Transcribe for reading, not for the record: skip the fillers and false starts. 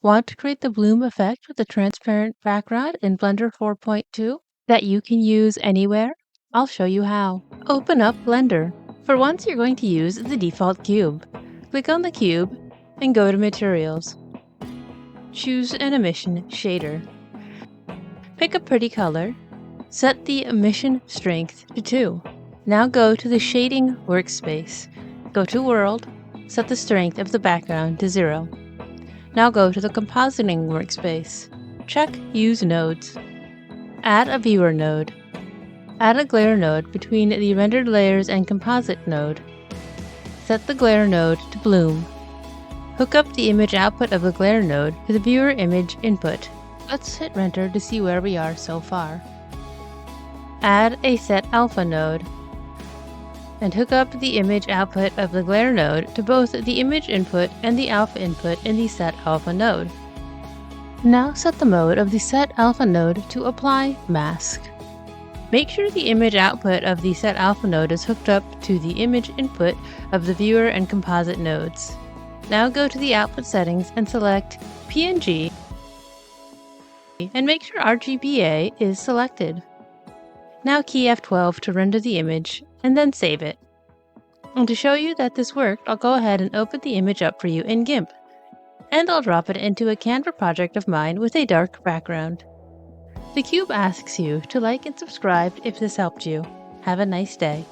Want to create the bloom effect with a transparent background in Blender 4.2 that you can use anywhere? I'll show you how. Open up Blender. For once, you're going to use the default cube. Click on the cube and go to Materials. Choose an emission shader. Pick a pretty color. Set the emission strength to 2. Now go to the Shading workspace. Go to World. Set the strength of the background to 0. Now go to the Compositing workspace. Check Use Nodes. Add a Viewer node. Add a Glare node between the Rendered Layers and Composite node. Set the Glare node to Bloom. Hook up the image output of the Glare node to the Viewer image input. Let's hit Render to see where we are so far. Add a Set Alpha node. And hook up the image output of the Glare node to both the image input and the alpha input in the Set Alpha node. Now set the mode of the Set Alpha node to Apply Mask. Make sure the image output of the Set Alpha node is hooked up to the image input of the Viewer and Composite nodes. Now go to the output settings and select PNG and make sure RGBA is selected. Now key F12 to render the image and then save it. And to show you that this worked, I'll go ahead and open the image up for you in GIMP. And I'll drop it into a Canva project of mine with a dark background. The cube asks you to like and subscribe if this helped you. Have a nice day.